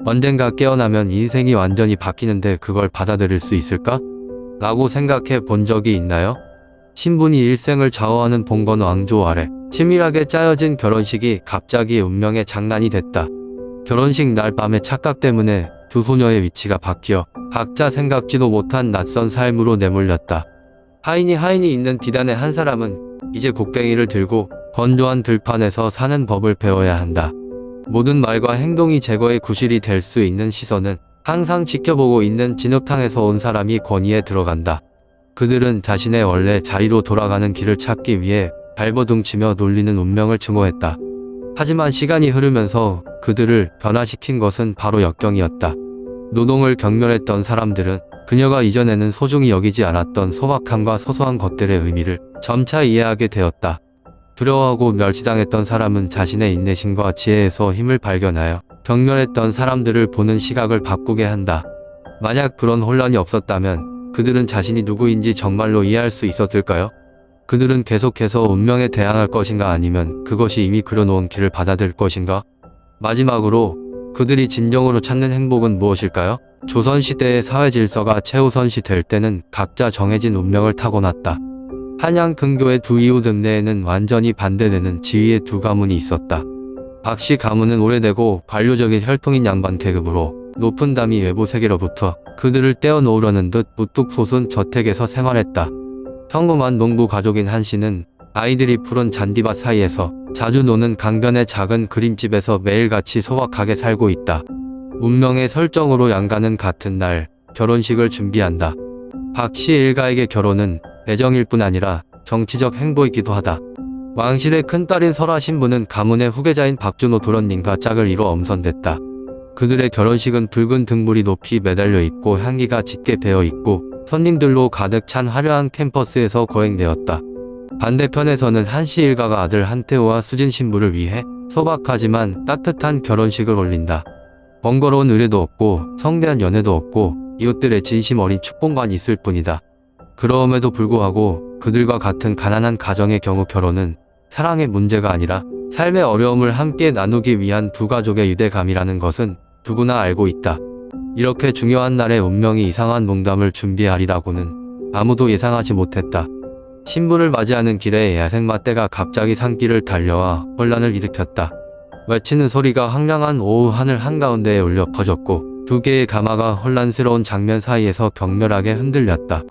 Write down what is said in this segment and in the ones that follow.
언젠가 깨어나면 인생이 완전히 바뀌는데 그걸 받아들일 수 있을까? 라고 생각해 본 적이 있나요? 신분이 일생을 좌우하는 봉건 왕조 아래 치밀하게 짜여진 결혼식이 갑자기 운명의 장난이 됐다. 결혼식 날 밤의 착각 때문에 두 소녀의 위치가 바뀌어 각자 생각지도 못한 낯선 삶으로 내몰렸다. 하인이 있는 비단의 한 사람은 이제 곡괭이를 들고 건조한 들판에서 사는 법을 배워야 한다. 모든 말과 행동이 제거의 구실이 될 수 있는 시선은 항상 지켜보고 있는 진흙탕에서 온 사람이 권위에 들어간다. 그들은 자신의 원래 자리로 돌아가는 길을 찾기 위해 발버둥치며 놀리는 운명을 증오했다. 하지만 시간이 흐르면서 그들을 변화시킨 것은 바로 역경이었다. 노동을 경멸했던 사람들은 그녀가 이전에는 소중히 여기지 않았던 소박함과 소소한 것들의 의미를 점차 이해하게 되었다. 두려워하고 멸시당했던 사람은 자신의 인내심과 지혜에서 힘을 발견하여 경멸했던 사람들을 보는 시각을 바꾸게 한다. 만약 그런 혼란이 없었다면 그들은 자신이 누구인지 정말로 이해할 수 있었을까요? 그들은 계속해서 운명에 대항할 것인가 아니면 그것이 이미 그려놓은 길을 받아들일 것인가? 마지막으로 그들이 진정으로 찾는 행복은 무엇일까요? 조선시대의 사회 질서가 최우선시 될 때는 각자 정해진 운명을 타고났다. 한양 근교의 두 이웃 읍내에는 완전히 반대되는 지위의 두 가문이 있었다. 박씨 가문은 오래되고 관료적인 혈통인 양반 계급으로 높은 담이 외부 세계로부터 그들을 떼어놓으려는 듯 우뚝 솟은 저택에서 생활했다. 평범한 농부 가족인 한씨는 아이들이 푸른 잔디밭 사이에서 자주 노는 강변의 작은 그림집에서 매일같이 소박하게 살고 있다. 운명의 설정으로 양가는 같은 날 결혼식을 준비한다. 박씨 일가에게 결혼은 애정일 뿐 아니라 정치적 행보이기도 하다. 왕실의 큰딸인 설아 신부는 가문의 후계자인 박준호 도련님과 짝을 이뤄 엄선됐다. 그들의 결혼식은 붉은 등불이 높이 매달려 있고 향기가 짙게 배어 있고 손님들로 가득 찬 화려한 캠퍼스에서 거행되었다. 반대편에서는 한씨 일가가 아들 한태호와 수진 신부를 위해 소박하지만 따뜻한 결혼식을 올린다. 번거로운 의례도 없고 성대한 연회도 없고 이웃들의 진심 어린 축복만 있을 뿐이다. 그럼에도 불구하고 그들과 같은 가난한 가정의 경우 결혼은 사랑의 문제가 아니라 삶의 어려움을 함께 나누기 위한 두 가족의 유대감이라는 것은 누구나 알고 있다. 이렇게 중요한 날에 운명이 이상한 농담을 준비하리라고는 아무도 예상하지 못했다. 신부를 맞이하는 길에 야생마떼가 갑자기 산길을 달려와 혼란을 일으켰다. 외치는 소리가 황량한 오후 하늘 한가운데에 울려 퍼졌고 두 개의 가마가 혼란스러운 장면 사이에서 격렬하게 흔들렸다.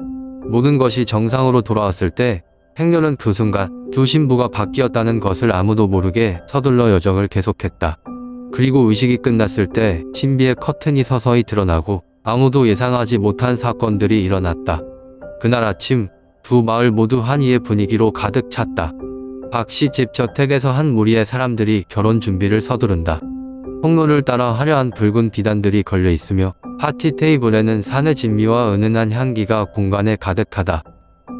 모든 것이 정상으로 돌아왔을 때 행렬은 그 순간 두 신부가 바뀌었다는 것을 아무도 모르게 서둘러 여정을 계속했다. 그리고 의식이 끝났을 때 신비의 커튼이 서서히 드러나고 아무도 예상하지 못한 사건들이 일어났다. 그날 아침 두 마을 모두 한이의 분위기로 가득 찼다. 박씨 집 저택에서 한 무리의 사람들이 결혼 준비를 서두른다. 통로를 따라 화려한 붉은 비단들이 걸려 있으며 파티 테이블에는 산의 진미와 은은한 향기가 공간에 가득하다.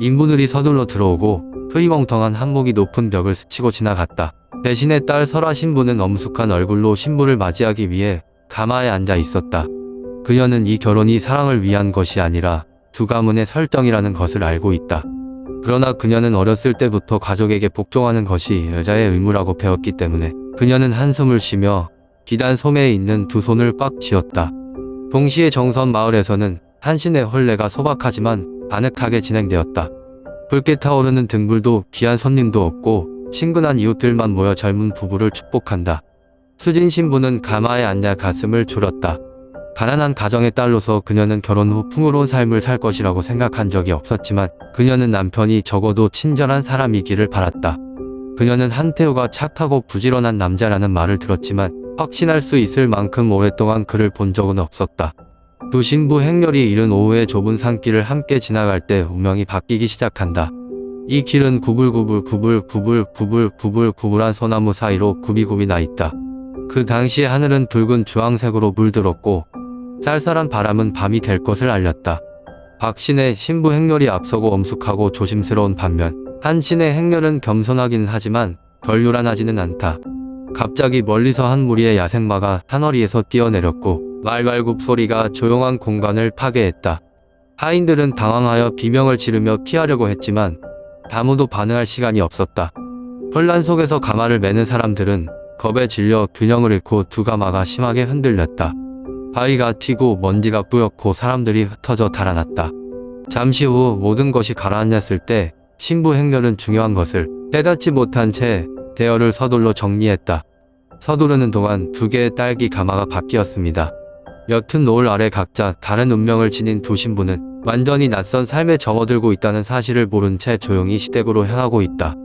인부들이 서둘러 들어오고 흐리멍텅한 한목이 높은 벽을 스치고 지나갔다. 대신에 딸 설아 신부는 엄숙한 얼굴로 신부를 맞이하기 위해 가마에 앉아 있었다. 그녀는 이 결혼이 사랑을 위한 것이 아니라 두 가문의 설정이라는 것을 알고 있다. 그러나 그녀는 어렸을 때부터 가족에게 복종하는 것이 여자의 의무라고 배웠기 때문에 그녀는 한숨을 쉬며 비단 소매에 있는 두 손을 꽉 쥐었다. 동시에 정선 마을에서는 한신의 혼례가 소박하지만 아늑하게 진행되었다. 붉게 타오르는 등불도 귀한 손님도 없고 친근한 이웃들만 모여 젊은 부부를 축복한다. 수진 신부는 가마에 앉아 가슴을 졸였다. 가난한 가정의 딸로서 그녀는 결혼 후 풍요로운 삶을 살 것이라고 생각한 적이 없었지만 그녀는 남편이 적어도 친절한 사람이기를 바랐다. 그녀는 한태호가 착하고 부지런한 남자라는 말을 들었지만 확신할 수 있을 만큼 오랫동안 그를 본 적은 없었다. 두 신부 행렬이 이른 오후에 좁은 산길을 함께 지나갈 때 운명이 바뀌기 시작한다. 이 길은 구불구불한 소나무 사이로 굽이굽이 나 있다. 그 당시의 하늘은 붉은 주황색으로 물들었고 쌀쌀한 바람은 밤이 될 것을 알렸다. 박신의 신부 행렬이 앞서고 엄숙하고 조심스러운 반면 한신의 행렬은 겸손하긴 하지만 덜 요란하지는 않다. 갑자기 멀리서 한 무리의 야생마가 산허리에서 뛰어내렸고 말발굽 소리가 조용한 공간을 파괴했다. 하인들은 당황하여 비명을 지르며 피하려고 했지만 아무도 반응할 시간이 없었다. 혼란 속에서 가마를 매는 사람들은 겁에 질려 균형을 잃고 두 가마가 심하게 흔들렸다. 바위가 튀고 먼지가 뿌옇고 사람들이 흩어져 달아났다. 잠시 후 모든 것이 가라앉았을 때 신부 행렬은 중요한 것을 깨닫지 못한 채 대열을 서둘러 정리했다. 서두르는 동안 2개의 딸기 가마가 바뀌었습니다. 옅은 노을 아래 각자 다른 운명을 지닌 두 신부는 완전히 낯선 삶에 접어들고 있다는 사실을 모른 채 조용히 시댁으로 향하고 있다.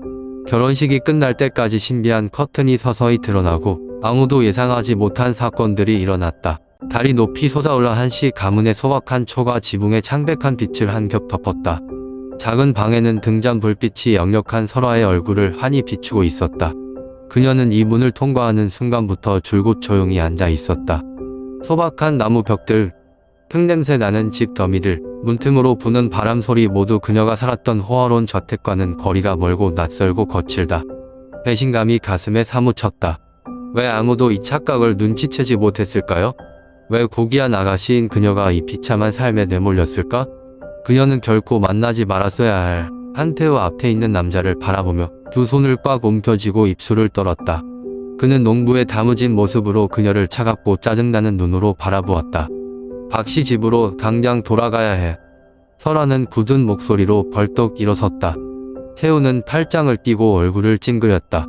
결혼식이 끝날 때까지 신비한 커튼이 서서히 드러나고 아무도 예상하지 못한 사건들이 일어났다. 달이 높이 솟아올라 한시 가문의 소박한 초가 지붕에 창백한 빛을 한 겹 덮었다. 작은 방에는 등잔 불빛이 역력한 설화의 얼굴을 환히 비추고 있었다. 그녀는 이 문을 통과하는 순간부터 줄곧 조용히 앉아 있었다. 소박한 나무 벽들, 흙냄새 나는 집 더미들, 문틈으로 부는 바람 소리 모두 그녀가 살았던 호화로운 저택과는 거리가 멀고 낯설고 거칠다. 배신감이 가슴에 사무쳤다. 왜 아무도 이 착각을 눈치채지 못했을까요? 왜 고귀한 아가씨인 그녀가 이 비참한 삶에 내몰렸을까? 그녀는 결코 만나지 말았어야 할 한태우 앞에 있는 남자를 바라보며 두 손을 꽉 움켜쥐고 입술을 떨었다. 그는 농부의 다무진 모습으로 그녀를 차갑고 짜증나는 눈으로 바라보았다. 박씨 집으로 당장 돌아가야 해. 설아는 굳은 목소리로 벌떡 일어섰다. 태우는 팔짱을 끼고 얼굴을 찡그렸다.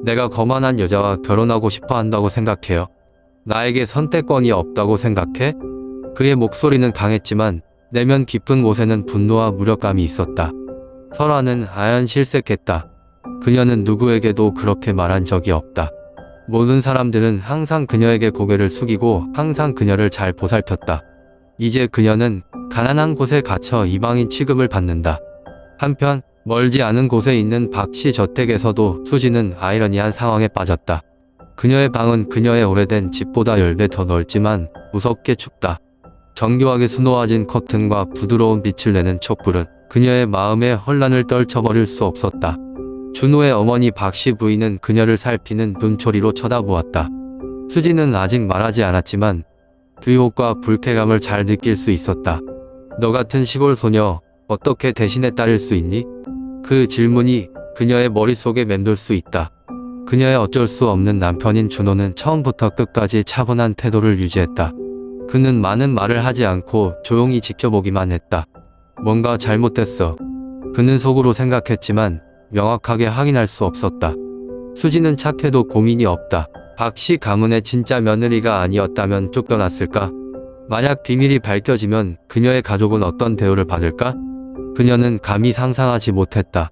내가 거만한 여자와 결혼하고 싶어 한다고 생각해요? 나에게 선택권이 없다고 생각해? 그의 목소리는 강했지만 내면 깊은 곳에는 분노와 무력감이 있었다. 설아는 아연실색했다. 그녀는 누구에게도 그렇게 말한 적이 없다. 모든 사람들은 항상 그녀에게 고개를 숙이고 항상 그녀를 잘 보살폈다. 이제 그녀는 가난한 곳에 갇혀 이방인 취급을 받는다. 한편 멀지 않은 곳에 있는 박씨 저택에서도 수지는 아이러니한 상황에 빠졌다. 그녀의 방은 그녀의 오래된 집보다 10배 더 넓지만 무섭게 춥다. 정교하게 수놓아진 커튼과 부드러운 빛을 내는 촛불은 그녀의 마음에 혼란을 떨쳐버릴 수 없었다. 준호의 어머니 박씨 부인은 그녀를 살피는 눈초리로 쳐다보았다. 수지는 아직 말하지 않았지만 그 유혹과 불쾌감을 잘 느낄 수 있었다. 너 같은 시골 소녀 어떻게 대신의 딸일 수 있니? 그 질문이 그녀의 머릿속에 맴돌 수 있다. 그녀의 어쩔 수 없는 남편인 준호는 처음부터 끝까지 차분한 태도를 유지했다. 그는 많은 말을 하지 않고 조용히 지켜보기만 했다. 뭔가 잘못됐어. 그는 속으로 생각했지만 명확하게 확인할 수 없었다. 수지는 착해도 고민이 없다. 박씨 가문의 진짜 며느리가 아니었다면 쫓겨났을까? 만약 비밀이 밝혀지면 그녀의 가족은 어떤 대우를 받을까? 그녀는 감히 상상하지 못했다.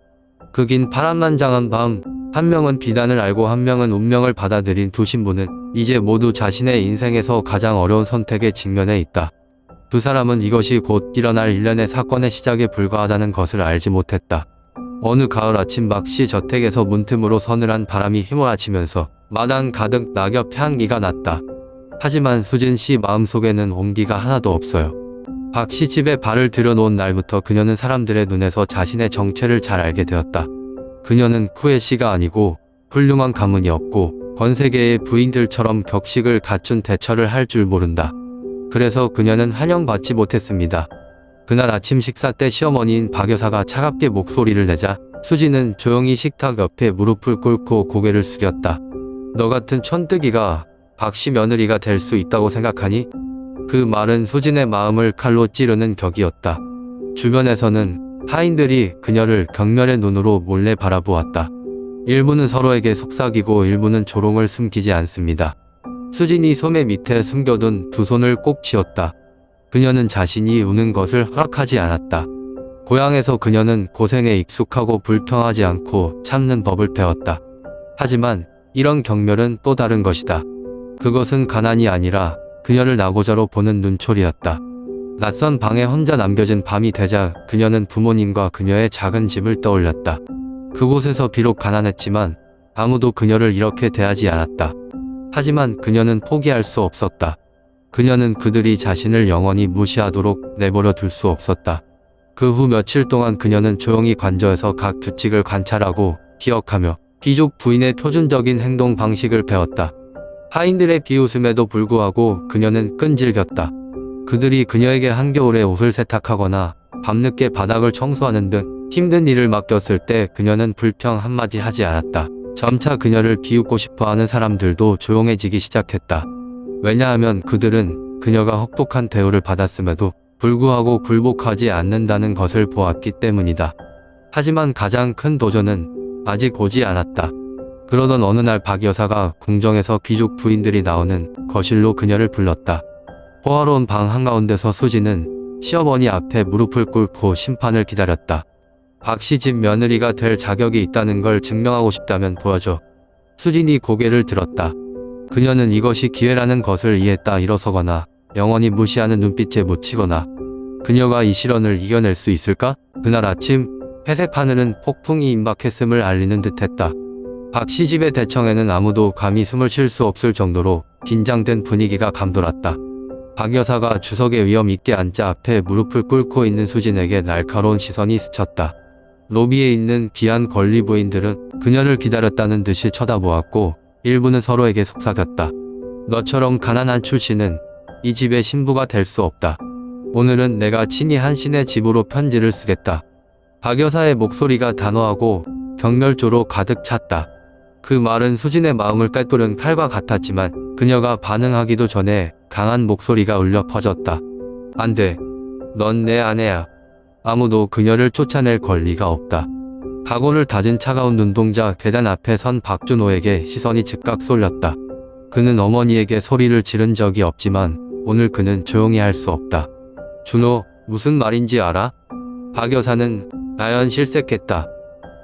그 긴 파란만장한 밤, 한 명은 비단을 알고 한 명은 운명을 받아들인 두 신부는 이제 모두 자신의 인생에서 가장 어려운 선택에 직면해 있다. 두 사람은 이것이 곧 일어날 일련의 사건의 시작에 불과하다는 것을 알지 못했다. 어느 가을 아침 박씨 저택에서 문틈으로 서늘한 바람이 휘몰아치면서 마당 가득 낙엽 향기가 났다. 하지만 수진 씨 마음속에는 온기가 하나도 없어요. 박씨 집에 발을 들여놓은 날부터 그녀는 사람들의 눈에서 자신의 정체를 잘 알게 되었다. 그녀는 쿠에 씨가 아니고 훌륭한 가문이었고 권세계의 부인들처럼 격식을 갖춘 대처를 할 줄 모른다. 그래서 그녀는 환영받지 못했습니다. 그날 아침 식사 때 시어머니인 박 여사가 차갑게 목소리를 내자 수지는 조용히 식탁 옆에 무릎을 꿇고 고개를 숙였다. 너 같은 촌뜨기가 박씨 며느리가 될 수 있다고 생각하니? 그 말은 수진의 마음을 칼로 찌르는 격이었다. 주변에서는 하인들이 그녀를 경멸의 눈으로 몰래 바라보았다. 일부는 서로에게 속삭이고 일부는 조롱을 숨기지 않습니다. 수진이 소매 밑에 숨겨둔 두 손을 꼭 쥐었다. 그녀는 자신이 우는 것을 허락하지 않았다. 고향에서 그녀는 고생에 익숙하고 불평하지 않고 참는 법을 배웠다. 하지만 이런 경멸은 또 다른 것이다. 그것은 가난이 아니라 그녀를 낙오자로 보는 눈초리였다. 낯선 방에 혼자 남겨진 밤이 되자 그녀는 부모님과 그녀의 작은 집을 떠올렸다. 그곳에서 비록 가난했지만 아무도 그녀를 이렇게 대하지 않았다. 하지만 그녀는 포기할 수 없었다. 그녀는 그들이 자신을 영원히 무시하도록 내버려 둘 수 없었다. 그 후 며칠 동안 그녀는 조용히 관저에서 각 규칙을 관찰하고 기억하며 귀족 부인의 표준적인 행동 방식을 배웠다. 하인들의 비웃음에도 불구하고 그녀는 끈질겼다. 그들이 그녀에게 한겨울에 옷을 세탁하거나 밤늦게 바닥을 청소하는 등 힘든 일을 맡겼을 때 그녀는 불평 한마디 하지 않았다. 점차 그녀를 비웃고 싶어하는 사람들도 조용해지기 시작했다. 왜냐하면 그들은 그녀가 혹독한 대우를 받았음에도 불구하고 굴복하지 않는다는 것을 보았기 때문이다. 하지만 가장 큰 도전은 아직 오지 않았다. 그러던 어느 날 박 여사가 궁정에서 귀족 부인들이 나오는 거실로 그녀를 불렀다. 호화로운 방 한가운데서 수지는 시어머니 앞에 무릎을 꿇고 심판을 기다렸다. 박 씨 집 며느리가 될 자격이 있다는 걸 증명하고 싶다면 보여줘. 수진이 고개를 들었다. 그녀는 이것이 기회라는 것을 이해했다. 일어서거나 영원히 무시하는 눈빛에 묻히거나 그녀가 이 실언을 이겨낼 수 있을까? 그날 아침 회색 하늘은 폭풍이 임박했음을 알리는 듯했다. 박 씨 집의 대청에는 아무도 감히 숨을 쉴 수 없을 정도로 긴장된 분위기가 감돌았다. 박 여사가 주석에 위험 있게 앉자 앞에 무릎을 꿇고 있는 수진에게 날카로운 시선이 스쳤다. 로비에 있는 귀한 권리 부인들은 그녀를 기다렸다는 듯이 쳐다보았고 일부는 서로에게 속삭였다. 너처럼 가난한 출신은 이 집의 신부가 될 수 없다. 오늘은 내가 친히 한신의 집으로 편지를 쓰겠다. 박 여사의 목소리가 단호하고 경멸조로 가득 찼다. 그 말은 수진의 마음을 꿰뚫은 칼과 같았지만 그녀가 반응하기도 전에 강한 목소리가 울려 퍼졌다. 안 돼. 넌 내 아내야. 아무도 그녀를 쫓아낼 권리가 없다. 각오를 다진 차가운 눈동자 계단 앞에 선 박준호에게 시선이 즉각 쏠렸다. 그는 어머니에게 소리를 지른 적이 없지만 오늘 그는 조용히 할 수 없다. 준호, 무슨 말인지 알아? 박 여사는 나연 실색했다.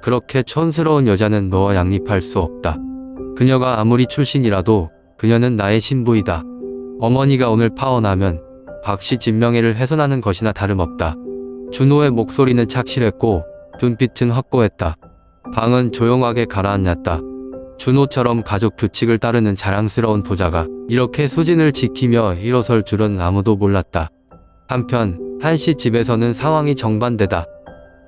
그렇게 촌스러운 여자는 너와 양립할 수 없다. 그녀가 아무리 출신이라도 그녀는 나의 신부이다. 어머니가 오늘 파혼하면 박 씨 집명예를 훼손하는 것이나 다름없다. 준호의 목소리는 착실했고 눈빛은 확고했다. 방은 조용하게 가라앉았다. 준호처럼 가족 규칙을 따르는 자랑스러운 부자가 이렇게 수진을 지키며 일어설 줄은 아무도 몰랐다. 한편 한씨 집에서는 상황이 정반대다.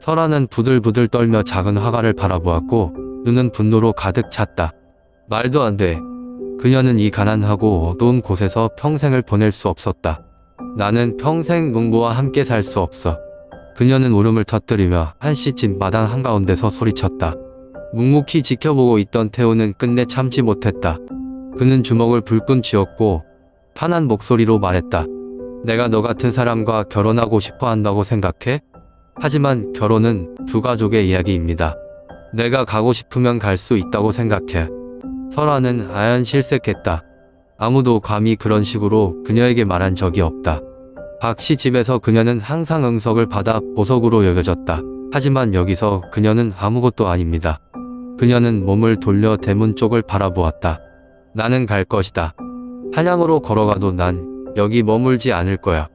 설아는 부들부들 떨며 작은 화가를 바라보았고 눈은 분노로 가득 찼다. 말도 안 돼. 그녀는 이 가난하고 어두운 곳에서 평생을 보낼 수 없었다. 나는 평생 농부와 함께 살 수 없어. 그녀는 울음을 터뜨리며 한씨 집 마당 한가운데서 소리쳤다. 묵묵히 지켜보고 있던 태우는 끝내 참지 못했다. 그는 주먹을 불끈 쥐었고 탄한 목소리로 말했다. 내가 너 같은 사람과 결혼하고 싶어 한다고 생각해? 하지만 결혼은 두 가족의 이야기입니다. 내가 가고 싶으면 갈 수 있다고 생각해. 설아는 아연 실색했다. 아무도 감히 그런 식으로 그녀에게 말한 적이 없다. 박 씨 집에서 그녀는 항상 응석을 받아 보석으로 여겨졌다. 하지만 여기서 그녀는 아무것도 아닙니다. 그녀는 몸을 돌려 대문 쪽을 바라보았다. 나는 갈 것이다. 한양으로 걸어가도 난 여기 머물지 않을 거야.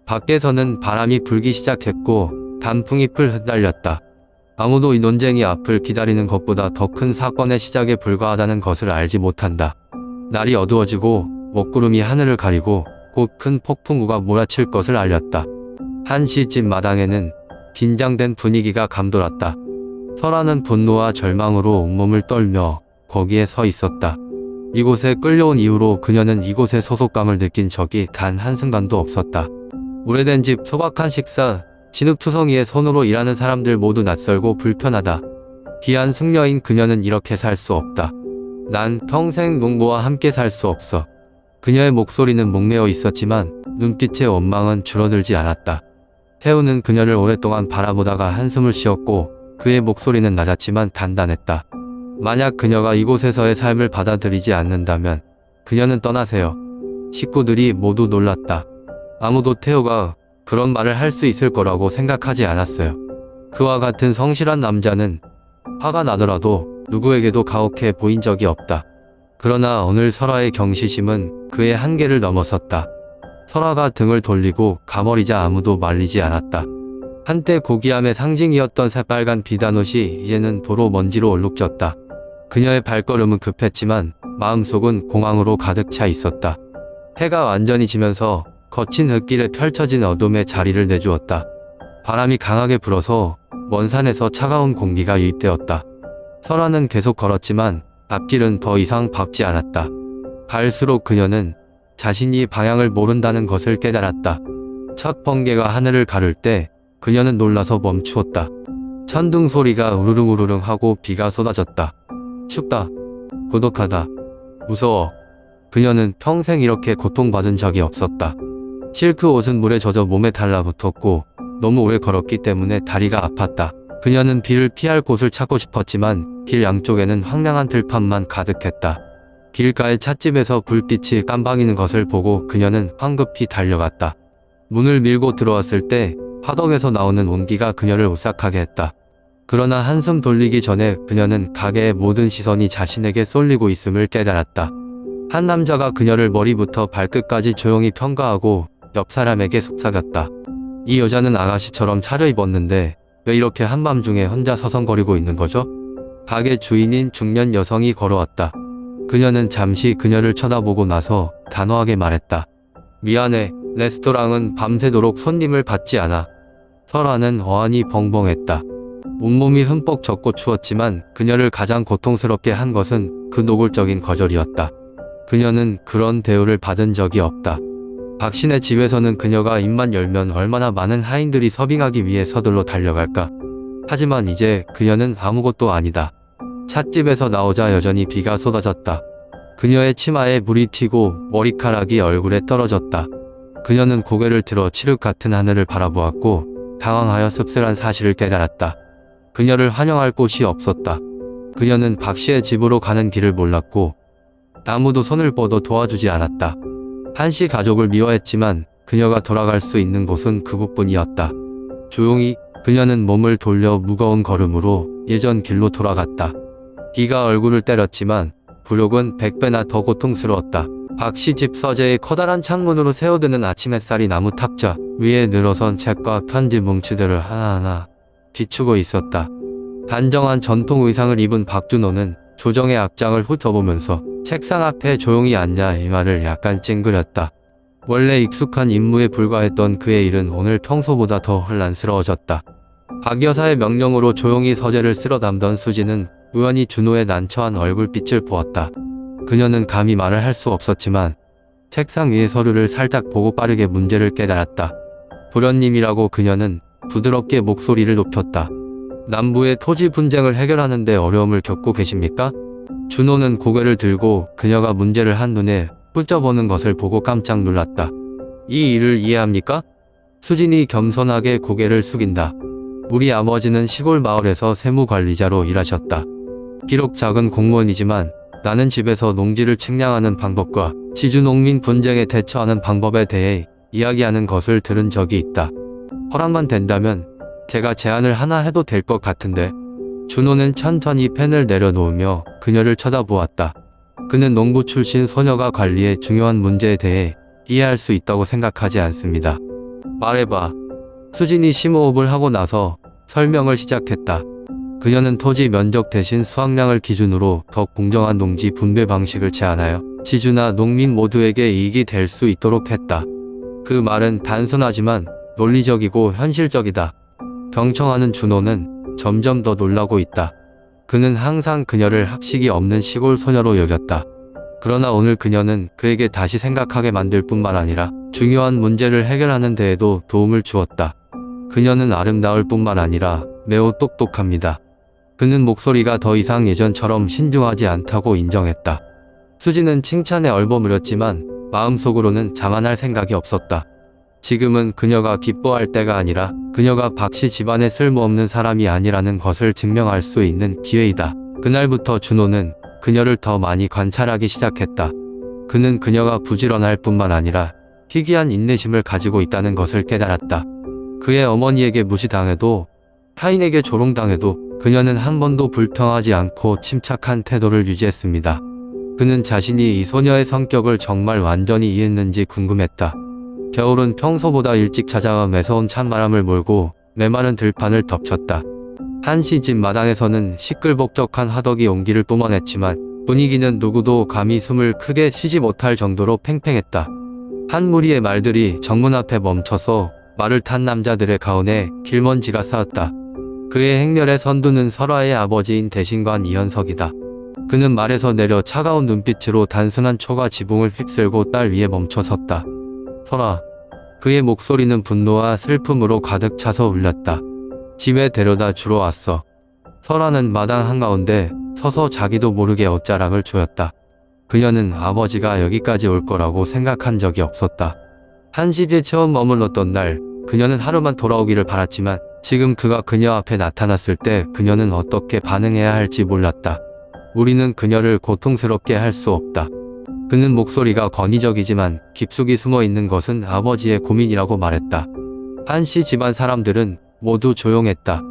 밖에서는 바람이 불기 시작했고 단풍잎을 흩날렸다. 아무도 이 논쟁이 앞을 기다리는 것보다 더 큰 사건의 시작에 불과하다는 것을 알지 못한다. 날이 어두워지고 먹구름이 하늘을 가리고 곧 큰 폭풍우가 몰아칠 것을 알렸다. 한씨 집 마당에는 긴장된 분위기가 감돌았다. 설아는 분노와 절망으로 온몸을 떨며 거기에 서 있었다. 이곳에 끌려온 이후로 그녀는 이곳의 소속감을 느낀 적이 단 한순간도 없었다. 오래된 집, 소박한 식사, 진흙투성이에 손으로 일하는 사람들 모두 낯설고 불편하다. 귀한 승려인 그녀는 이렇게 살 수 없다. 난 평생 농부와 함께 살 수 없어. 그녀의 목소리는 목매어 있었지만 눈빛의 원망은 줄어들지 않았다. 태우는 그녀를 오랫동안 바라보다가 한숨을 쉬었고 그의 목소리는 낮았지만 단단했다. 만약 그녀가 이곳에서의 삶을 받아들이지 않는다면 그녀는 떠나세요. 식구들이 모두 놀랐다. 아무도 태우가 그런 말을 할 수 있을 거라고 생각하지 않았어요. 그와 같은 성실한 남자는 화가 나더라도 누구에게도 가혹해 보인 적이 없다. 그러나 오늘 설아의 경시심은 그의 한계를 넘어섰다. 설아가 등을 돌리고 가버리자 아무도 말리지 않았다. 한때 고귀함의 상징이었던 새빨간 비단옷이 이제는 도로 먼지로 얼룩졌다. 그녀의 발걸음은 급했지만 마음속은 공황으로 가득 차 있었다. 해가 완전히 지면서 거친 흙길에 펼쳐진 어둠에 자리를 내주었다. 바람이 강하게 불어서 먼 산에서 차가운 공기가 유입되었다. 설아는 계속 걸었지만 앞길은 더 이상 밟지 않았다. 갈수록 그녀는 자신이 방향을 모른다는 것을 깨달았다. 첫 번개가 하늘을 가를 때 그녀는 놀라서 멈추었다. 천둥 소리가 우르릉 하고 비가 쏟아졌다. 춥다. 고독하다. 무서워. 그녀는 평생 이렇게 고통받은 적이 없었다. 실크 옷은 물에 젖어 몸에 달라붙었고 너무 오래 걸었기 때문에 다리가 아팠다. 그녀는 비를 피할 곳을 찾고 싶었지만 길 양쪽에는 황량한 들판만 가득했다. 길가의 찻집에서 불빛이 깜박이는 것을 보고 그녀는 황급히 달려갔다. 문을 밀고 들어왔을 때 화덕에서 나오는 온기가 그녀를 오싹하게 했다. 그러나 한숨 돌리기 전에 그녀는 가게의 모든 시선이 자신에게 쏠리고 있음을 깨달았다. 한 남자가 그녀를 머리부터 발끝까지 조용히 평가하고 옆 사람에게 속삭였다. 이 여자는 아가씨처럼 차려입었는데 왜 이렇게 한밤중에 혼자 서성거리고 있는 거죠? 가게 주인인 중년 여성이 걸어왔다. 그녀는 잠시 그녀를 쳐다보고 나서 단호하게 말했다. 미안해, 레스토랑은 밤새도록 손님을 받지 않아. 설아는 어안이 벙벙했다. 온몸이 흠뻑 젖고 추웠지만 그녀를 가장 고통스럽게 한 것은 그 노골적인 거절이었다. 그녀는 그런 대우를 받은 적이 없다. 박신의 집에서는 그녀가 입만 열면 얼마나 많은 하인들이 서빙하기 위해 서둘러 달려갈까. 하지만 이제 그녀는 아무것도 아니다. 찻집에서 나오자 여전히 비가 쏟아졌다. 그녀의 치마에 물이 튀고 머리카락이 얼굴에 떨어졌다. 그녀는 고개를 들어 칠흑 같은 하늘을 바라보았고 당황하여 씁쓸한 사실을 깨달았다. 그녀를 환영할 곳이 없었다. 그녀는 박 씨의 집으로 가는 길을 몰랐고 아무도 손을 뻗어 도와주지 않았다. 한 씨 가족을 미워했지만 그녀가 돌아갈 수 있는 곳은 그곳뿐이었다. 조용히 그녀는 몸을 돌려 무거운 걸음으로 예전 길로 돌아갔다. 비가 얼굴을 때렸지만 굴욕은 100배나 더 고통스러웠다. 박 씨 집 서재의 커다란 창문으로 새어드는 아침 햇살이 나무 탁자 위에 늘어선 책과 편지 뭉치들을 하나하나 비추고 있었다. 단정한 전통 의상을 입은 박준호는 조정의 악장을 훑어보면서 책상 앞에 조용히 앉아 이마를 약간 찡그렸다. 원래 익숙한 임무에 불과했던 그의 일은 오늘 평소보다 더 혼란스러워졌다. 박 여사의 명령으로 조용히 서재를 쓸어 담던 수지는 우연히 준호의 난처한 얼굴빛을 보았다. 그녀는 감히 말을 할 수 없었지만 책상 위의 서류를 살짝 보고 빠르게 문제를 깨달았다. 도련님이라고 그녀는 부드럽게 목소리를 높였다. 남부의 토지 분쟁을 해결하는 데 어려움을 겪고 계십니까? 준호는 고개를 들고 그녀가 문제를 한눈에 훑어보는 것을 보고 깜짝 놀랐다. 이 일을 이해합니까? 수진이 겸손하게 고개를 숙인다. 우리 아버지는 시골 마을에서 세무관리자로 일하셨다. 비록 작은 공무원이지만 나는 집에서 농지를 측량하는 방법과 지주농민 분쟁에 대처하는 방법에 대해 이야기하는 것을 들은 적이 있다. 허락만 된다면 제가 제안을 하나 해도 될 것 같은데. 준호는 천천히 펜을 내려놓으며 그녀를 쳐다보았다. 그는 농부 출신 소녀가 관리의 중요한 문제에 대해 이해할 수 있다고 생각하지 않습니다. 말해봐. 수진이 심호흡을 하고 나서 설명을 시작했다. 그녀는 토지 면적 대신 수확량을 기준으로 더 공정한 농지 분배 방식을 제안하여 지주나 농민 모두에게 이익이 될 수 있도록 했다. 그 말은 단순하지만 논리적이고 현실적이다. 경청하는 준호는 점점 더 놀라고 있다. 그는 항상 그녀를 학식이 없는 시골 소녀로 여겼다. 그러나 오늘 그녀는 그에게 다시 생각하게 만들 뿐만 아니라 중요한 문제를 해결하는 데에도 도움을 주었다. 그녀는 아름다울 뿐만 아니라 매우 똑똑합니다. 그는 목소리가 더 이상 예전처럼 신중하지 않다고 인정했다. 수지는 칭찬에 얼버무렸지만 마음속으로는 자만할 생각이 없었다. 지금은 그녀가 기뻐할 때가 아니라 그녀가 박씨 집안에 쓸모없는 사람이 아니라는 것을 증명할 수 있는 기회이다. 그날부터 준호는 그녀를 더 많이 관찰하기 시작했다. 그는 그녀가 부지런할 뿐만 아니라 희귀한 인내심을 가지고 있다는 것을 깨달았다. 그의 어머니에게 무시당해도 타인에게 조롱당해도 그녀는 한 번도 불평하지 않고 침착한 태도를 유지했습니다. 그는 자신이 이 소녀의 성격을 정말 완전히 이해했는지 궁금했다. 겨울은 평소보다 일찍 찾아와 매서운 찬바람을 몰고 메마른 들판을 덮쳤다. 한씨 집 마당에서는 시끌벅적한 화덕이 온기를 뿜어냈지만 분위기는 누구도 감히 숨을 크게 쉬지 못할 정도로 팽팽했다. 한 무리의 말들이 정문 앞에 멈춰서 말을 탄 남자들의 가운데 길먼지가 쌓였다. 그의 행렬에 선두는 설아의 아버지인 대신관 이현석이다. 그는 말에서 내려 차가운 눈빛으로 단순한 초가 지붕을 휩쓸고 딸 위에 멈춰 섰다. 설아. 그의 목소리는 분노와 슬픔으로 가득 차서 울렸다. 집에 데려다 주러 왔어. 설아는 마당 한가운데 서서 자기도 모르게 옷자락을 조였다. 그녀는 아버지가 여기까지 올 거라고 생각한 적이 없었다. 한 집에 처음 머물렀던 날, 그녀는 하루만 돌아오기를 바랐지만 지금 그가 그녀 앞에 나타났을 때 그녀는 어떻게 반응해야 할지 몰랐다. 우리는 그녀를 고통스럽게 할 수 없다. 그는 목소리가 건의적이지만 깊숙이 숨어 있는 것은 아버지의 고민이라고 말했다. 한씨 집안 사람들은 모두 조용했다.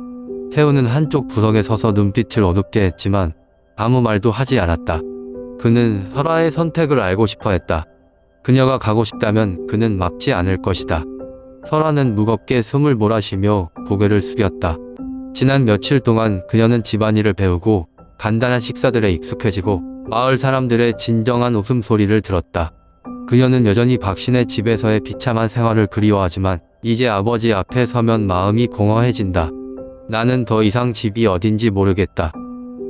태우는 한쪽 구석에 서서 눈빛을 어둡게 했지만 아무 말도 하지 않았다. 그는 설아의 선택을 알고 싶어 했다. 그녀가 가고 싶다면 그는 막지 않을 것이다. 설아는 무겁게 숨을 몰아쉬며 고개를 숙였다. 지난 며칠 동안 그녀는 집안일을 배우고 간단한 식사들에 익숙해지고 마을 사람들의 진정한 웃음소리를 들었다. 그녀는 여전히 박신의 집에서의 비참한 생활을 그리워하지만 이제 아버지 앞에 서면 마음이 공허해진다. 나는 더 이상 집이 어딘지 모르겠다.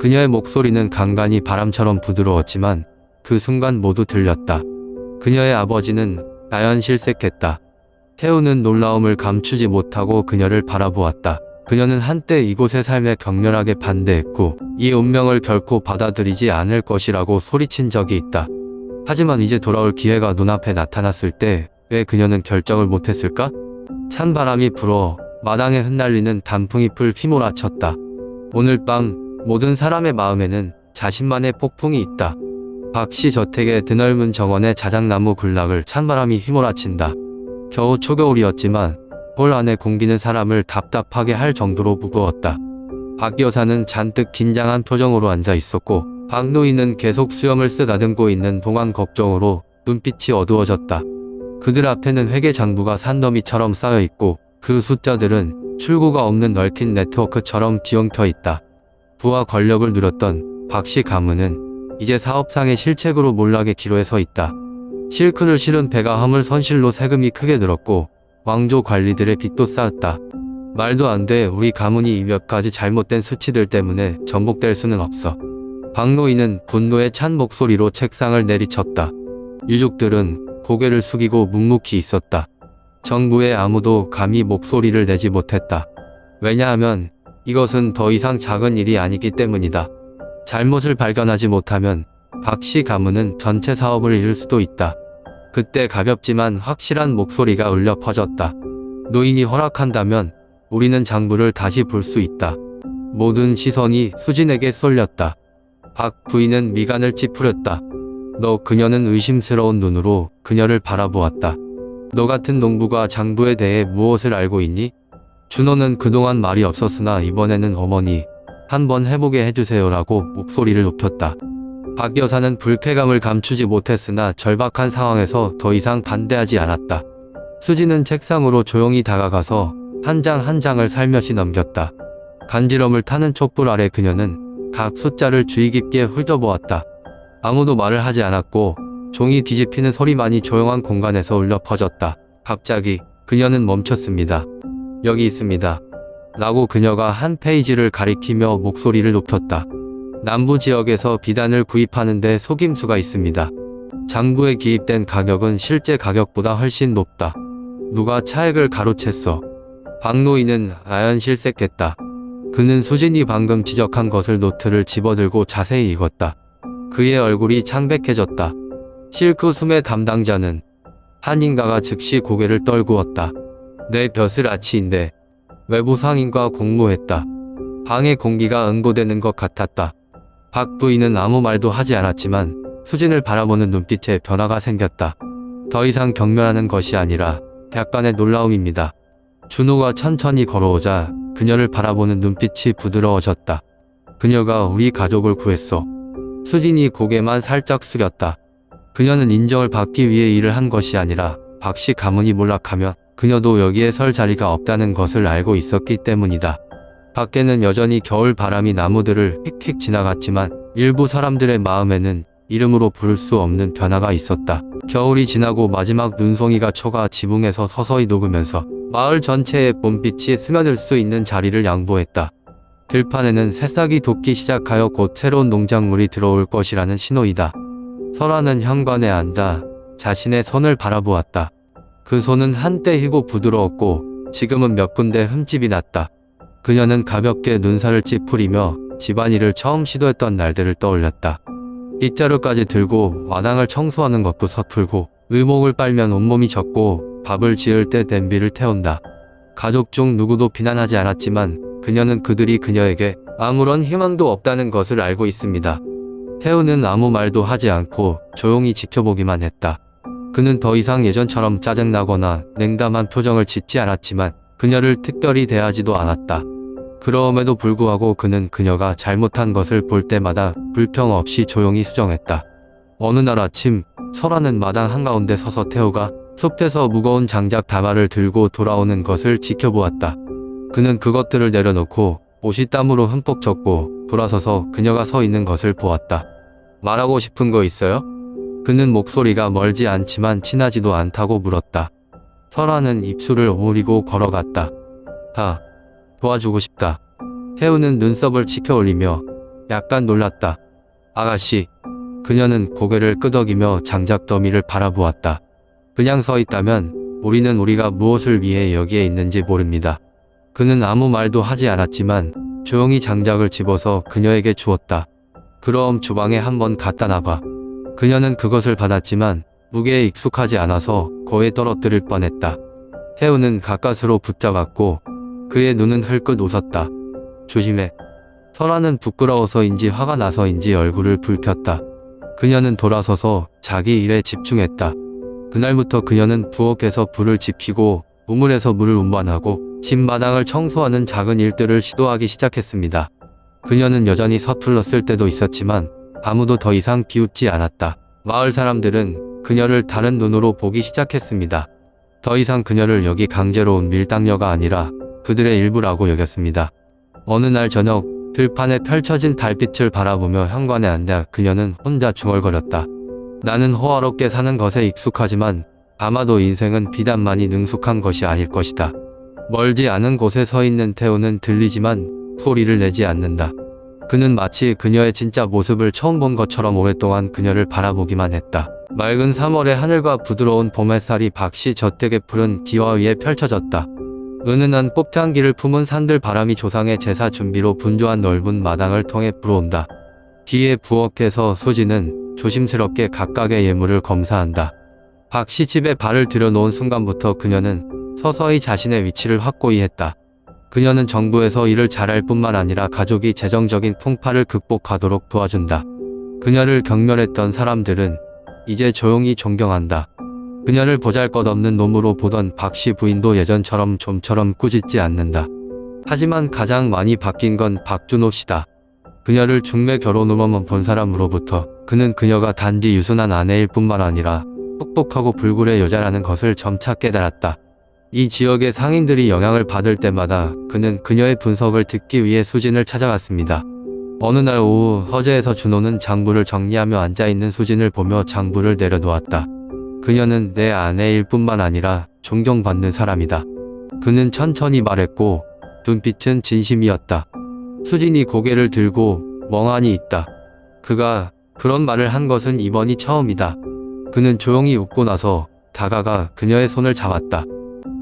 그녀의 목소리는 간간히 바람처럼 부드러웠지만 그 순간 모두 들렸다. 그녀의 아버지는 나연실색했다. 태우는 놀라움을 감추지 못하고 그녀를 바라보았다. 그녀는 한때 이곳의 삶에 격렬하게 반대했고 이 운명을 결코 받아들이지 않을 것이라고 소리친 적이 있다. 하지만 이제 돌아올 기회가 눈앞에 나타났을 때 왜 그녀는 결정을 못했을까? 찬 바람이 불어 마당에 흩날리는 단풍잎을 휘몰아쳤다. 오늘 밤 모든 사람의 마음에는 자신만의 폭풍이 있다. 박씨 저택의 드넓은 정원의 자작나무 군락을 찬바람이 휘몰아친다. 겨우 초겨울이었지만 홀 안에 공기는 사람을 답답하게 할 정도로 무거웠다. 박 여사는 잔뜩 긴장한 표정으로 앉아 있었고 박 노인은 계속 수염을 쓰다듬고 있는 동안 걱정으로 눈빛이 어두워졌다. 그들 앞에는 회계 장부가 산더미처럼 쌓여 있고 그 숫자들은 출구가 없는 얽힌 네트워크처럼 뒤엉켜 있다. 부와 권력을 누렸던 박씨 가문은 이제 사업상의 실책으로 몰락의 기로에 서 있다. 실크를 실은 배가 허물 손실로 세금이 크게 늘었고 왕조 관리들의 빚도 쌓였다. 말도 안 돼. 우리 가문이 몇 가지 잘못된 수치들 때문에 전복될 수는 없어. 박 노인은 분노에 찬 목소리로 책상을 내리쳤다. 유족들은 고개를 숙이고 묵묵히 있었다. 정부의 아무도 감히 목소리를 내지 못했다. 왜냐하면 이것은 더 이상 작은 일이 아니기 때문이다. 잘못을 발견하지 못하면 박씨 가문은 전체 사업을 잃을 수도 있다. 그때 가볍지만 확실한 목소리가 울려 퍼졌다. 노인이 허락한다면 우리는 장부를 다시 볼 수 있다. 모든 시선이 수진에게 쏠렸다. 박 부인은 미간을 찌푸렸다. 그녀는 의심스러운 눈으로 그녀를 바라보았다. 너 같은 농부가 장부에 대해 무엇을 알고 있니? 준호는 그동안 말이 없었으나 이번에는 어머니, 한번 해보게 해주세요라고 목소리를 높였다. 박 여사는 불쾌감을 감추지 못했으나 절박한 상황에서 더 이상 반대하지 않았다. 수지는 책상으로 조용히 다가가서 한 장 한 장을 살며시 넘겼다. 간지럼을 타는 촛불 아래 그녀는 각 숫자를 주의 깊게 훑어보았다. 아무도 말을 하지 않았고 종이 뒤집히는 소리만이 조용한 공간에서 울려 퍼졌다. 갑자기 그녀는 멈췄습니다. 여기 있습니다. 라고 그녀가 한 페이지를 가리키며 목소리를 높였다. 남부 지역에서 비단을 구입하는데 속임수가 있습니다. 장부에 기입된 가격은 실제 가격보다 훨씬 높다. 누가 차액을 가로챘어. 박 노인은 아연실색했다. 그는 수진이 방금 지적한 것을 노트를 집어들고 자세히 읽었다. 그의 얼굴이 창백해졌다. 실크 숨의 담당자는 한인가가 즉시 고개를 떨구었다. 내 벼슬아치인데 외부 상인과 공모했다. 방의 공기가 응고되는 것 같았다. 박 부인은 아무 말도 하지 않았지만 수진을 바라보는 눈빛에 변화가 생겼다. 더 이상 경멸하는 것이 아니라 약간의 놀라움입니다. 준호가 천천히 걸어오자 그녀를 바라보는 눈빛이 부드러워졌다. 그녀가 우리 가족을 구했어. 수진이 고개만 살짝 숙였다. 그녀는 인정을 받기 위해 일을 한 것이 아니라 박씨 가문이 몰락하면 그녀도 여기에 설 자리가 없다는 것을 알고 있었기 때문이다. 밖에는 여전히 겨울 바람이 나무들을 휙휙 지나갔지만 일부 사람들의 마음에는 이름으로 부를 수 없는 변화가 있었다. 겨울이 지나고 마지막 눈송이가 초가 지붕에서 서서히 녹으면서 마을 전체에 봄빛이 스며들 수 있는 자리를 양보했다. 들판에는 새싹이 돋기 시작하여 곧 새로운 농작물이 들어올 것이라는 신호이다. 설아는 현관에 앉아 자신의 손을 바라보았다. 그 손은 한때 희고 부드러웠고 지금은 몇 군데 흠집이 났다. 그녀는 가볍게 눈살을 찌푸리며 집안일을 처음 시도했던 날들을 떠올렸다. 빗자루까지 들고 마당을 청소하는 것도 서툴고 의목을 빨면 온몸이 젖고 밥을 지을 때 냄비를 태운다. 가족 중 누구도 비난하지 않았지만 그녀는 그들이 그녀에게 아무런 희망도 없다는 것을 알고 있습니다. 태우는 아무 말도 하지 않고 조용히 지켜보기만 했다. 그는 더 이상 예전처럼 짜증나거나 냉담한 표정을 짓지 않았지만 그녀를 특별히 대하지도 않았다. 그럼에도 불구하고 그는 그녀가 잘못한 것을 볼 때마다 불평 없이 조용히 수정했다. 어느 날 아침, 설아는 마당 한가운데 서서 태우가 숲에서 무거운 장작 다발을 들고 돌아오는 것을 지켜보았다. 그는 그것들을 내려놓고 옷이 땀으로 흠뻑 젖고 돌아서서 그녀가 서 있는 것을 보았다. 말하고 싶은 거 있어요? 그는 목소리가 멀지 않지만 친하지도 않다고 물었다. 설아는 입술을 오므리고 걸어갔다. 다 도와주고 싶다. 태우는 눈썹을 치켜 올리며 약간 놀랐다. 아가씨. 그녀는 고개를 끄덕이며 장작 더미를 바라보았다. 그냥 서 있다면 우리는 우리가 무엇을 위해 여기에 있는지 모릅니다. 그는 아무 말도 하지 않았지만 조용히 장작을 집어서 그녀에게 주었다. 그럼 주방에 한번 갖다 놔봐. 그녀는 그것을 받았지만 무게에 익숙하지 않아서 거에 떨어뜨릴 뻔했다. 태우는 가까스로 붙잡았고 그의 눈은 흘끗 웃었다. 조심해. 설아는 부끄러워서인지 화가 나서인지 얼굴을 붉혔다. 그녀는 돌아서서 자기 일에 집중했다. 그날부터 그녀는 부엌에서 불을 지피고 우물에서 물을 운반하고 집 마당을 청소하는 작은 일들을 시도하기 시작했습니다. 그녀는 여전히 서툴렀을 때도 있었지만 아무도 더 이상 비웃지 않았다. 마을 사람들은 그녀를 다른 눈으로 보기 시작했습니다. 더 이상 그녀를 여기 강제로 온 밀당녀가 아니라 그들의 일부라고 여겼습니다. 어느 날 저녁, 들판에 펼쳐진 달빛을 바라보며 현관에 앉아 그녀는 혼자 중얼거렸다. 나는 호화롭게 사는 것에 익숙하지만 아마도 인생은 비단만이 능숙한 것이 아닐 것이다. 멀지 않은 곳에 서 있는 태우는 들리지만 소리를 내지 않는다. 그는 마치 그녀의 진짜 모습을 처음 본 것처럼 오랫동안 그녀를 바라보기만 했다. 맑은 3월의 하늘과 부드러운 봄 햇살이 박씨 저택의 푸른 기와 위에 펼쳐졌다. 은은한 꽃향기를 품은 산들 바람이 조상의 제사 준비로 분주한 넓은 마당을 통해 불어온다. 뒤에 부엌에서 수지는 조심스럽게 각각의 예물을 검사한다. 박씨 집에 발을 들여놓은 순간부터 그녀는 서서히 자신의 위치를 확고히 했다. 그녀는 정부에서 일을 잘할 뿐만 아니라 가족이 재정적인 풍파를 극복하도록 도와준다. 그녀를 경멸했던 사람들은 이제 조용히 존경한다. 그녀를 보잘것없는 놈으로 보던 박씨 부인도 예전처럼 좀처럼 꾸짖지 않는다. 하지만 가장 많이 바뀐 건 박준호 씨다. 그녀를 중매 결혼으로만 본 사람으로부터 그는 그녀가 단지 유순한 아내일 뿐만 아니라 똑똑하고 불굴의 여자라는 것을 점차 깨달았다. 이 지역의 상인들이 영향을 받을 때마다 그는 그녀의 분석을 듣기 위해 수진을 찾아갔습니다. 어느 날 오후 허재에서 준호는 장부를 정리하며 앉아있는 수진을 보며 장부를 내려놓았다. 그녀는 내 아내일 뿐만 아니라 존경받는 사람이다. 그는 천천히 말했고 눈빛은 진심이었다. 수진이 고개를 들고 멍하니 있다. 그가 그런 말을 한 것은 이번이 처음이다. 그는 조용히 웃고 나서 다가가 그녀의 손을 잡았다.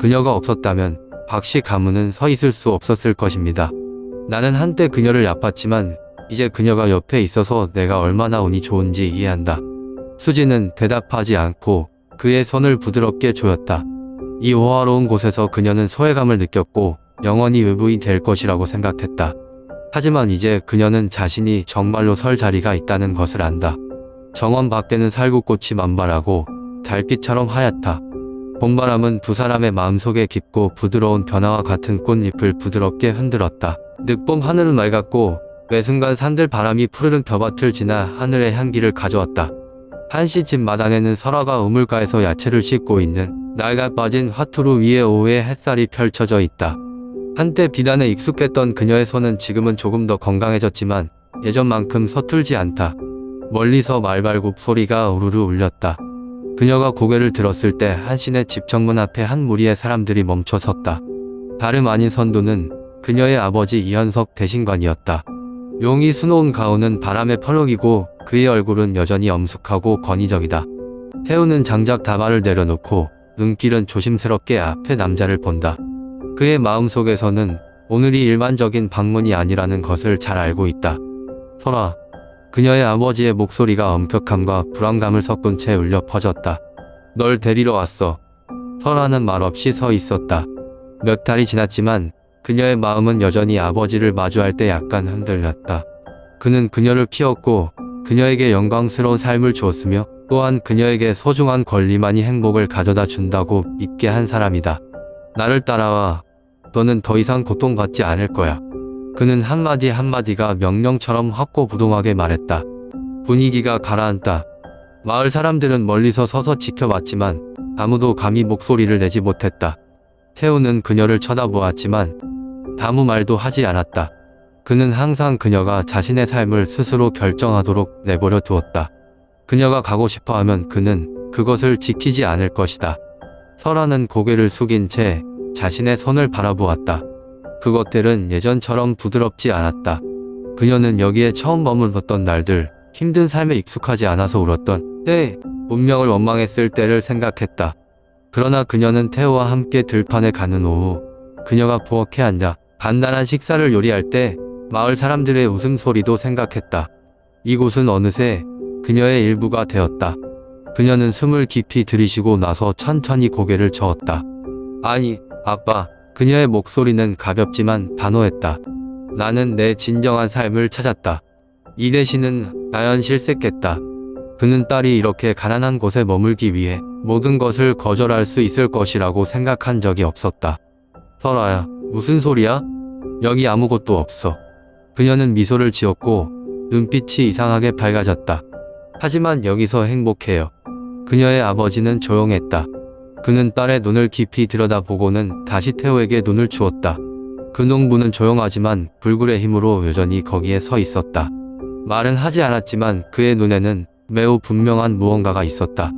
그녀가 없었다면 박씨 가문은 서 있을 수 없었을 것입니다. 나는 한때 그녀를 얕봤지만 이제 그녀가 옆에 있어서 내가 얼마나 운이 좋은지 이해한다. 수지는 대답하지 않고 그의 손을 부드럽게 조였다. 이 호화로운 곳에서 그녀는 소외감을 느꼈고 영원히 외부인 될 것이라고 생각했다. 하지만 이제 그녀는 자신이 정말로 설 자리가 있다는 것을 안다. 정원 밖에는 살구꽃이 만발하고 달빛처럼 하얗다. 봄바람은 두 사람의 마음속에 깊고 부드러운 변화와 같은 꽃잎을 부드럽게 흔들었다. 늦봄 하늘은 맑았고 매 순간 산들 바람이 푸르른 벼밭을 지나 하늘의 향기를 가져왔다. 한씨 집 마당에는 설아가 우물가에서 야채를 씻고 있는 낡아 빠진 화투루 위에 오후의 햇살이 펼쳐져 있다. 한때 비단에 익숙했던 그녀의 손은 지금은 조금 더 건강해졌지만 예전만큼 서툴지 않다. 멀리서 말발굽 소리가 우르르 울렸다. 그녀가 고개를 들었을 때 한신의 집 정문 앞에 한 무리의 사람들이 멈춰 섰다. 다름 아닌 선두는 그녀의 아버지 이현석 대신관이었다. 용이 수놓은 가운은 바람에 펄럭이고 그의 얼굴은 여전히 엄숙하고 권위적이다. 태우는 장작 다발을 내려놓고 눈길은 조심스럽게 앞에 남자를 본다. 그의 마음속에서는 오늘이 일반적인 방문이 아니라는 것을 잘 알고 있다. 설아. 그녀의 아버지의 목소리가 엄격함과 불안감을 섞은 채 울려 퍼졌다. 널 데리러 왔어. 설아는 말없이 서 있었다. 몇 달이 지났지만 그녀의 마음은 여전히 아버지를 마주할 때 약간 흔들렸다. 그는 그녀를 키웠고 그녀에게 영광스러운 삶을 주었으며 또한 그녀에게 소중한 권리만이 행복을 가져다 준다고 믿게 한 사람이다. 나를 따라와. 너는 더 이상 고통받지 않을 거야. 그는 한마디 한마디가 명령처럼 확고부동하게 말했다. 분위기가 가라앉다. 마을 사람들은 멀리서 서서 지켜봤지만 아무도 감히 목소리를 내지 못했다. 태우는 그녀를 쳐다보았지만 아무 말도 하지 않았다. 그는 항상 그녀가 자신의 삶을 스스로 결정하도록 내버려 두었다. 그녀가 가고 싶어하면 그는 그것을 지키지 않을 것이다. 설아는 고개를 숙인 채 자신의 손을 바라보았다. 그것들은 예전처럼 부드럽지 않았다. 그녀는 여기에 처음 머물렀던 날들, 힘든 삶에 익숙하지 않아서 울었던 때, 운명을 원망했을 때를 생각했다. 그러나 그녀는 태호와 함께 들판에 가는 오후, 그녀가 부엌에 앉아 간단한 식사를 요리할 때 마을 사람들의 웃음소리도 생각했다. 이곳은 어느새 그녀의 일부가 되었다. 그녀는 숨을 깊이 들이쉬고 나서 천천히 고개를 저었다. 아니, 아빠. 그녀의 목소리는 가볍지만 단호했다. 나는 내 진정한 삶을 찾았다. 이 대신은 나연 실색했다. 그는 딸이 이렇게 가난한 곳에 머물기 위해 모든 것을 거절할 수 있을 것이라고 생각한 적이 없었다. 설아야, 무슨 소리야? 여기 아무것도 없어. 그녀는 미소를 지었고 눈빛이 이상하게 밝아졌다. 하지만 여기서 행복해요. 그녀의 아버지는 조용했다. 그는 딸의 눈을 깊이 들여다보고는 다시 태호에게 눈을 주었다. 그 농부는 조용하지만 불굴의 힘으로 여전히 거기에 서 있었다. 말은 하지 않았지만 그의 눈에는 매우 분명한 무언가가 있었다.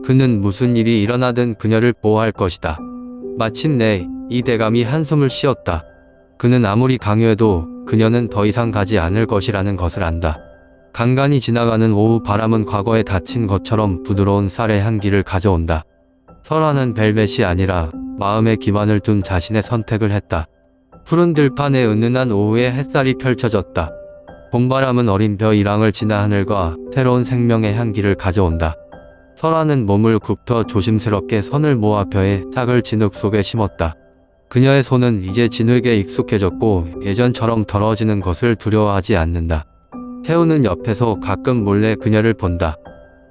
그는 무슨 일이 일어나든 그녀를 보호할 것이다. 마침내 이 대감이 한숨을 쉬었다. 그는 아무리 강요해도 그녀는 더 이상 가지 않을 것이라는 것을 안다. 간간히 지나가는 오후 바람은 과거에 다친 것처럼 부드러운 쌀의 향기를 가져온다. 설아는 벨벳이 아니라 마음에 기반을 둔 자신의 선택을 했다. 푸른 들판에 은은한 오후의 햇살이 펼쳐졌다. 봄바람은 어린 벼 이랑을 지나 하늘과 새로운 생명의 향기를 가져온다. 설아는 몸을 굽혀 조심스럽게 손을 모아 벼의 싹을 진흙 속에 심었다. 그녀의 손은 이제 진흙에 익숙해졌고 예전처럼 더러워지는 것을 두려워하지 않는다. 태우는 옆에서 가끔 몰래 그녀를 본다.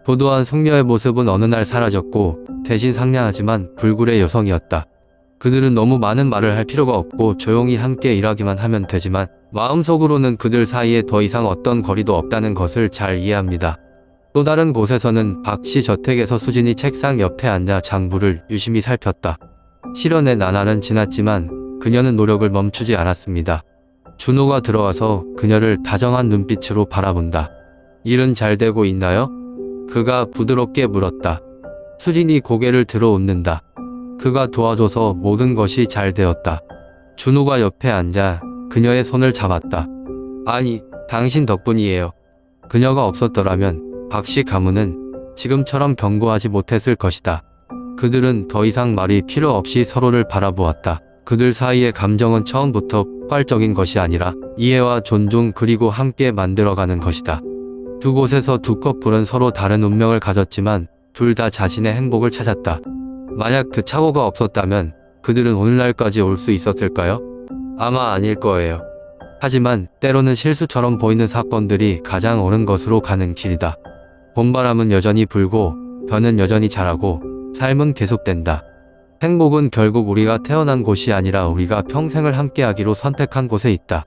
도도한 숙녀의 모습은 어느 날 사라졌고 대신 상냥하지만 불굴의 여성이었다. 그들은 너무 많은 말을 할 필요가 없고 조용히 함께 일하기만 하면 되지만 마음속으로는 그들 사이에 더 이상 어떤 거리도 없다는 것을 잘 이해합니다. 또 다른 곳에서는 박씨 저택에서 수진이 책상 옆에 앉아 장부를 유심히 살폈다. 실연의 나날은 지났지만 그녀는 노력을 멈추지 않았습니다. 준호가 들어와서 그녀를 다정한 눈빛으로 바라본다. 일은 잘 되고 있나요? 그가 부드럽게 물었다. 수진이 고개를 들어 웃는다. 그가 도와줘서 모든 것이 잘 되었다. 준호가 옆에 앉아 그녀의 손을 잡았다. 아니, 당신 덕분이에요. 그녀가 없었더라면 박씨 가문은 지금처럼 견고하지 못했을 것이다. 그들은 더 이상 말이 필요 없이 서로를 바라보았다. 그들 사이의 감정은 처음부터 폭발적인 것이 아니라 이해와 존중 그리고 함께 만들어가는 것이다. 두 곳에서 두 커플은 서로 다른 운명을 가졌지만 둘 다 자신의 행복을 찾았다. 만약 그 착오가 없었다면 그들은 오늘날까지 올 수 있었을까요? 아마 아닐 거예요. 하지만 때로는 실수처럼 보이는 사건들이 가장 옳은 것으로 가는 길이다. 봄바람은 여전히 불고 벼는 여전히 자라고 삶은 계속된다. 행복은 결국 우리가 태어난 곳이 아니라 우리가 평생을 함께하기로 선택한 곳에 있다.